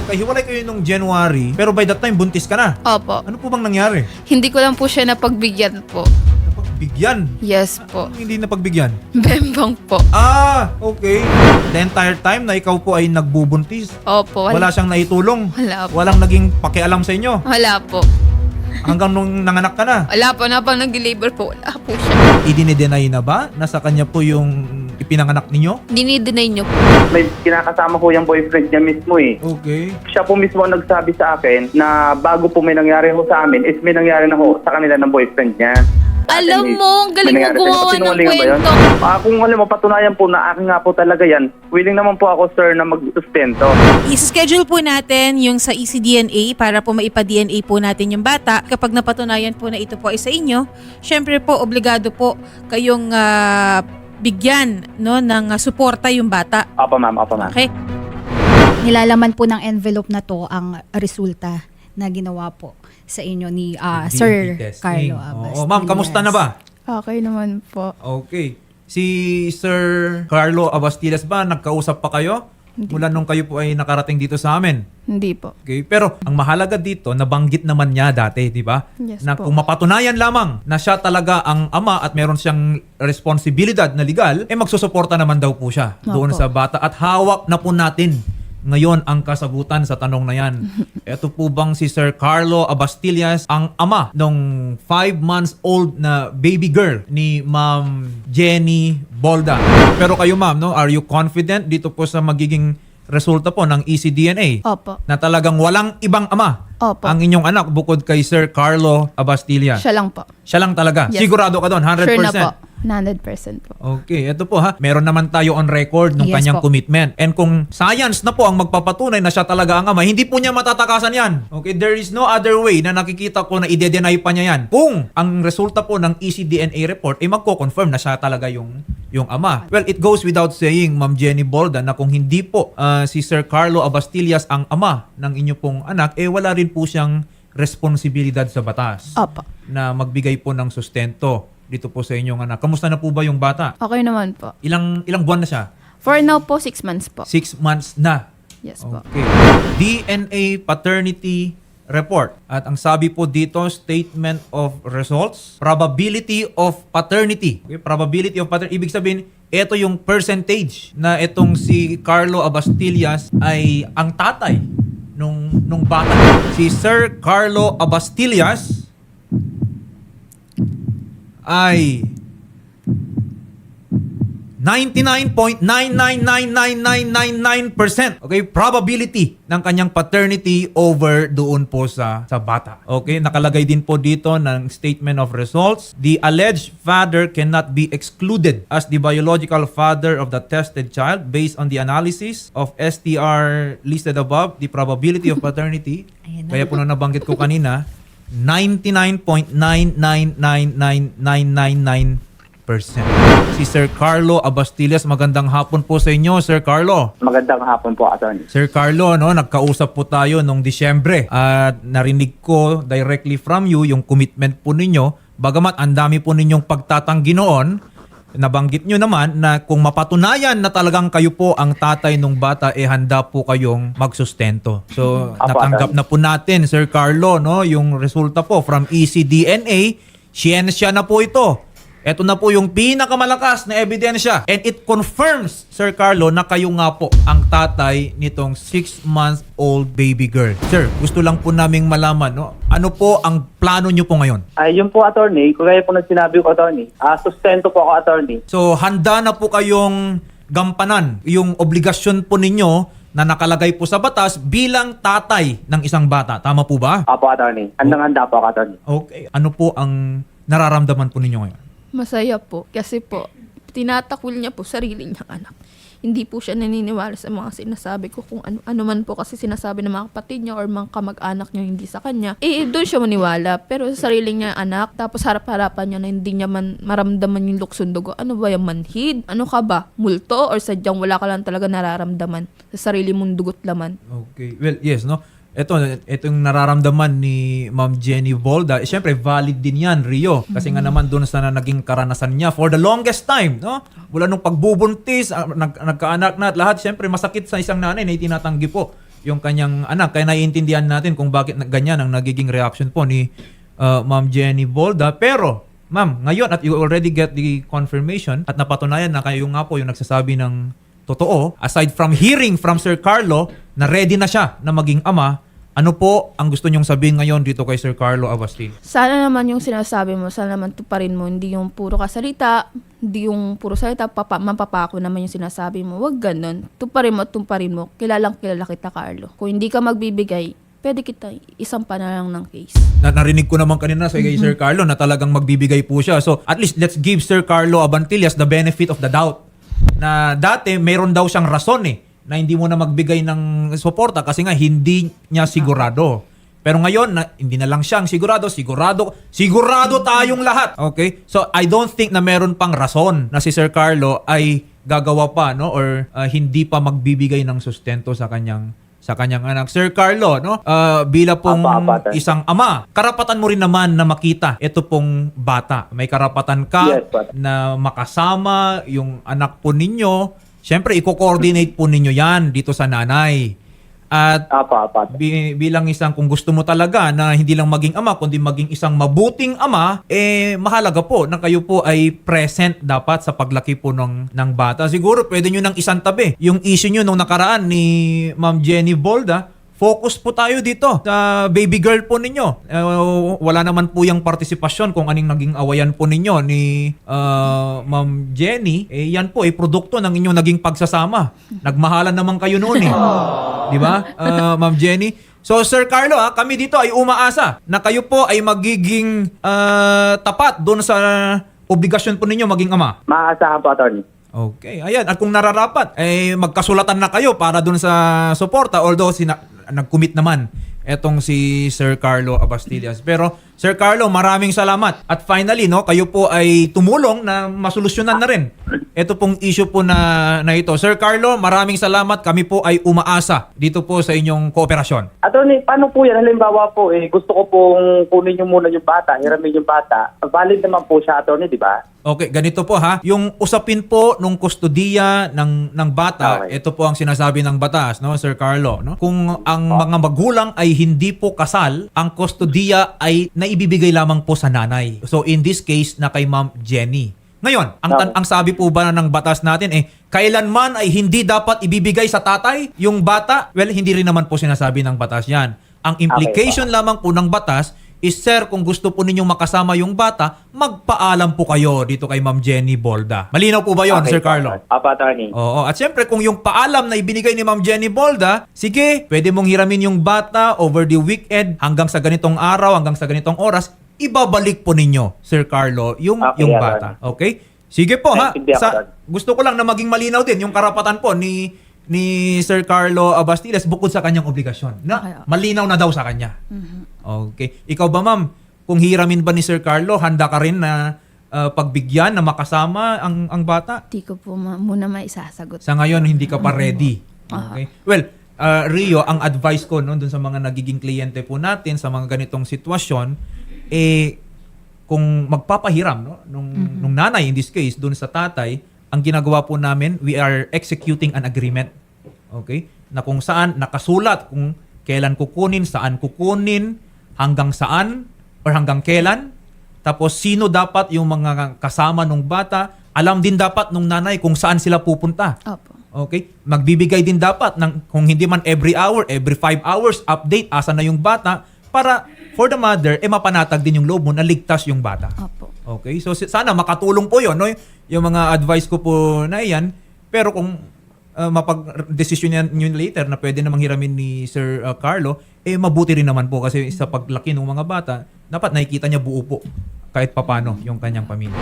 nagkahiwalay kayo nung January, pero by that time, buntis ka na. Opo. Ano po bang nangyari? Hindi ko lang po siya napagbigyan po. Napagbigyan? Yes po. Anong hindi napagbigyan? Bembang po. Ah, okay. The entire time na ikaw po ay nagbubuntis, Opo. wala siyang naitulong? Wala po. Walang naging pakialam sa inyo? Wala po. Hanggang nung nanganak ka na? Wala po. Na pang nag-labor po, wala po siya. Idinidenay na ba na sa kanya po yung ipinanganak ninyo? Dinideny niyo po. May kinakasama ko yung boyfriend niya mismo eh. Okay. Siya po mismo ang nagsabi sa akin na bago po may nangyari ho sa amin is may nangyari na ho sa kanila ng boyfriend niya. Alam mo, ang galing mo gumawa ng Sinungalingan ba yun? kwento. Kung alam mo, patunayan po na akin nga po talaga yan, willing naman po ako, sir, na mag-sustento. I-schedule po natin yung sa ECDNA para po maipa-DNA po natin yung bata. Kapag napatunayan po na ito po ay sa inyo, syempre po, obligado po kayong bigyan no, ng suporta yung bata. Opo, ma'am. Opo, ma'am. Okay? Nilalaman po ng envelope na to ang resulta na ginawa po sa inyo ni Sir testing. Carlo Abastillas. Oo, ma'am, kamusta na ba? Okay naman po. Okay. Si Sir Carlo Abastillas ba, nagkausap pa kayo? Mula nung kayo po ay nakarating dito sa amin. Hindi po. Okay, pero ang mahalaga dito, nabanggit naman niya dati, di ba? Yes Na po. kung mapatunayan lamang na siya talaga ang ama at meron siyang responsibilidad na legal, eh magsusuporta naman daw po siya doon Opo. sa bata at hawak na po natin ngayon ang kasagutan sa tanong na yan. Ito po bang si Sir Carlo Abastillas ang ama nung 5 months old na baby girl ni Ma'am Jenny Bolda? Pero kayo ma'am, no, are you confident dito po sa magiging resulta po ng ECDNA? Opo. Na talagang walang ibang ama Opo. ang inyong anak bukod kay Sir Carlo Abastillas? Siya lang po. Siya lang talaga? Yes. Sigurado ka doon? 100%? Sure na po. 100% po. Okay, ito po ha. Meron naman tayo on record ng Yes kanyang po. commitment. And kung science na po ang magpapatunay na siya talaga ang ama, hindi po niya matatakasan yan. Okay, there is no other way na nakikita ko na ide-deny pa niya yan. Kung ang resulta po ng ECDNA report ay magko-confirm na siya talaga yung ama. Well, it goes without saying, Ma'am Jenny Bolda, na kung hindi po si Sir Carlo Abastillas ang ama ng inyo pong anak, eh wala rin po siyang responsibilidad sa batas Opo. na magbigay po ng sustento dito po sa inyong anak. Kamusta na po ba yung bata? Okay naman po. Ilang buwan na siya? For now po, 6 months po. 6 months na. Yes po. Okay. DNA paternity report. At ang sabi po dito, statement of results, probability of paternity. Okay? Probability of paternity. Ibig sabihin, ito yung percentage na itong si Carlo Abastillas ay ang tatay nung bata. Si Sir Carlo Abastillas ay 99.9999999% okay, probability ng kanyang paternity over doon po sa bata. Okay, nakalagay din po dito ng statement of results. The alleged father cannot be excluded as the biological father of the tested child based on the analysis of STR listed above. The probability of paternity, Ayan na. kaya po na nabanggit ko kanina, 99.9999999%. Si Sir Carlo Abastillas, magandang hapon po sa inyo, Sir Carlo. Magandang hapon po, attorney. Sir Carlo, no, nagkausap po tayo nung Disyembre at narinig ko directly from you yung commitment po ninyo. Bagamat ang dami po ninyong pagtatanggi noon, nabanggit nyo naman na kung mapatunayan na talagang kayo po ang tatay ng bata, eh handa po kayong magsustento. So, Apo, natanggap na po natin, Sir Carlo, no, yung resulta po from ECDNA. Siyensya na po ito. Ito na po yung pinakamalakas na ebidensya. And it confirms, Sir Carlo, na kayo nga po ang tatay nitong 6-month-old baby girl. Sir, gusto lang po naming malaman, no? Ano po ang plano nyo po ngayon? Ay, yun po, attorney. Kung kaya po sinabi ko, attorney. Sustento po ako, attorney. So, handa na po kayong gampanan yung obligasyon po ninyo na nakalagay po sa batas bilang tatay ng isang bata. Tama po ba? Apo, attorney. Handang-handa po ako, attorney. Okay. Ano po ang nararamdaman po ninyo ngayon? Masaya po. Kasi po, tinatakul niya po sarili niyang anak. Hindi po siya naniniwala sa mga sinasabi ko kung ano man po kasi sinasabi ng mga kapatid niya or mga kamag-anak niya hindi sa kanya. Eh, doon siya maniwala. Pero sa sarili niya anak, tapos harap-harapan niya na hindi niya man maramdaman yung luksong dugo. Ano ba yung manhid? Ano ka ba? Multo? Or sadyang wala ka lang talaga nararamdaman sa sarili mong dugot laman? Okay. Well, yes, no? Itong nararamdaman ni Ma'am Jenny Bolda, syempre valid din yan, Rio. Kasi nga naman doon sa naging karanasan niya for the longest time, no? Mula nung pagbubuntis, nagkaanak na at lahat, syempre masakit sa isang nanay na itinatanggi po yung kanyang anak. Kaya naiintindihan natin kung bakit ganyan ang nagiging reaction po ni Ma'am Jenny Bolda. Pero, ma'am, ngayon at you already get the confirmation at napatunayan na kayo nga po yung nagsasabi ng totoo, aside from hearing from Sir Carlo na ready na siya na maging ama, ano po ang gusto nyong sabihin ngayon dito kay Sir Carlo Abastil? Sana naman yung sinasabi mo, sana naman tuparin mo, hindi yung puro kasalita, hindi yung puro salita, mapapako naman yung sinasabi mo. Wag ganun. Tuparin mo. Kilalang kilala kita, Carlo. Kung hindi ka magbibigay, pwede kita isampa na lang ng case. Narinig ko naman kanina sa kay Sir Carlo na talagang magbibigay po siya. So at least let's give Sir Carlo Abantillas the benefit of the doubt. Na dati mayroon daw siyang rason na hindi mo na magbigay ng suporta kasi nga hindi niya sigurado. Pero ngayon, hindi na lang siyang sigurado tayong lahat. Okay? So I don't think na meron pang rason na si Sir Carlo ay gagawa pa, no, or hindi pa magbibigay ng sustento sa kanyang anak. Sir Carlo, no, bila pong isang ama, karapatan mo rin naman na makita ito pong bata. May karapatan ka na makasama yung anak po ninyo. Siyempre, i-coordinate po ninyo yan dito sa nanay. At bilang isang, kung gusto mo talaga na hindi lang maging ama, kundi maging isang mabuting ama, mahalaga po na kayo po ay present dapat sa paglaki po ng bata. Siguro pwede nyo nang isang tabi yung issue nyo nung nakaraan ni Ma'am Jenny Bolda. Focus po tayo dito sa baby girl po ninyo. Wala naman po yung partisipasyon kung anong naging awayan po ninyo ni Ma'am Jenny. Yan po ay produkto ng inyong naging pagsasama. Nagmahalan naman kayo noon Di ba, Ma'am Jenny? So Sir Carlo, kami dito ay umaasa na kayo po ay magiging tapat doon sa obligasyon po ninyo maging ama. Maaasahan po, Atty. Okay, ayan. At kung nararapat, magkasulatan na kayo para doon sa suporta. Although nag-commit naman etong si Sir Carlo Abastillas. Pero Sir Carlo, maraming salamat. At finally, no, kayo po ay tumulong na masolusyonan na rin ito pong issue po na ito. Sir Carlo, maraming salamat. Kami po ay umaasa dito po sa inyong kooperasyon. Atty, paano po yan? Halimbawa po, gusto ko pong kunin nyo muna yung bata, hiramin yung bata. Valid naman po siya, Atty, di ba? Okay, ganito po yung usapin po nung kustodiya ng bata, ito po ang sinasabi ng batas, no, Sir Carlo, no? Kung ang mga magulang ay hindi po kasal, ang kustodiya ay naibibigay lamang po sa nanay. So in this case na kay Ma'am Jenny. Ngayon, ang sabi po ba ng batas natin kailanman ay hindi dapat ibibigay sa tatay yung bata? Well, hindi rin naman po sinasabi ng batas yan. Ang implication lamang po ng batas is, sir, kung gusto po ninyong makasama yung bata, magpaalam po kayo dito kay Ma'am Jenny Bolda. Malinaw po ba yon, Sir Carlo? Atty. Oo. At siyempre, kung yung paalam na ibinigay ni Ma'am Jenny Bolda, sige, pwede mong hiramin yung bata over the weekend hanggang sa ganitong araw, hanggang sa ganitong oras, ibabalik po ninyo, Sir Carlo, yung bata. Okay? Sige po, gusto ko lang na maging malinaw din yung karapatan po ni Sir Carlo Abastillas bukod sa kanyang obligasyon. Malinaw na daw sa kanya. Okay. Ikaw ba, ma'am, kung hiramin ba ni Sir Carlo, handa ka rin na pagbigyan na makasama ang bata? Di ko po muna maisasagot. Sa ngayon, hindi ka pa ready. Okay. Well, Rio, ang advice ko dun sa mga nagiging kliyente po natin sa mga ganitong sitwasyon, kung magpapahiram nung nanay, in this case, dun sa tatay, ang ginagawa po namin, we are executing an agreement. Okay? Na kung saan nakasulat kung kailan kukunin, saan kukunin, hanggang saan, or hanggang kailan. Tapos sino dapat yung mga kasama ng bata. Alam din dapat nung nanay kung saan sila pupunta. Opo. Okay? Magbibigay din dapat ng, kung hindi man every hour, every 5 hours, update, asan na yung bata, para for the mother, mapanatag din yung loob mo na ligtas yung bata. Opo. Okay? So sana makatulong po yun, no? Yung mga advice ko po na yan. Pero kung mapag-desisyon nyo later na pwede namang hiramin ni Sir Carlo, mabuti rin naman po kasi sa paglaki ng mga bata, dapat nakikita niya buo po kahit papano yung kanyang pamilya.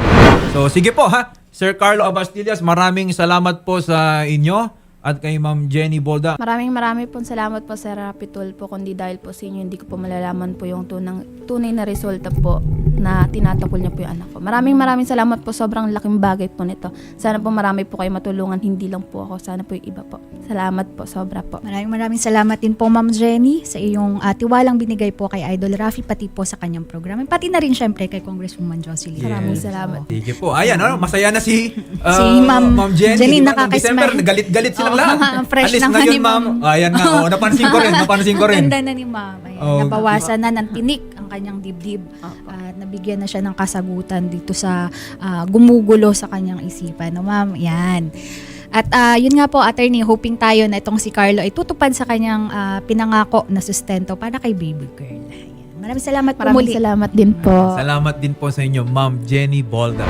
So sige po Sir Carlo Abastillas, maraming salamat po sa inyo at kay Ma'am Jenny Bolda. Maraming pong salamat po, Sir Rapitol po. Kundi dahil po sa inyo, hindi ko po malalaman po yung tunay na resulta po na tinatakol niya po yung anak ko. Maraming salamat po. Sobrang laking bagay po nito. Sana po marami po kayo matulungan. Hindi lang po ako. Sana po yung iba po. Salamat po. Sobra po. Maraming salamat din po, Ma'am Jenny, sa iyong tiwalang binigay po kay Idol Rafi, pati po sa kanyang programa. Pati na rin syempre kay Congresswoman Jocelyn. Yes. Maraming salamat. Sige po. Ayan, masaya na si Ma'am Jenny. Jenny, diba? Noong December, nakaka-smile. galit-galit sila lang. Fresh Alis na nga ngayon, ni ma'am. ma'am. Ayan nga, napansin ko rin, napansin ko rin. Ganda na ni ma'am. Ayan, Oh, nabawasan na ng tinik ang kanyang dibdib. At nabigyan na siya ng kasagutan dito sa gumugulo sa kanyang isipan. No, ma'am? Yan. At yun nga po, attorney, hoping tayo na itong si Carlo ay tutupad sa kanyang pinangako na sustento para kay baby girl. Ayan. Maraming salamat po muli. Maraming salamat din po. Salamat din po sa inyo, Ma'am Jenny Bolda.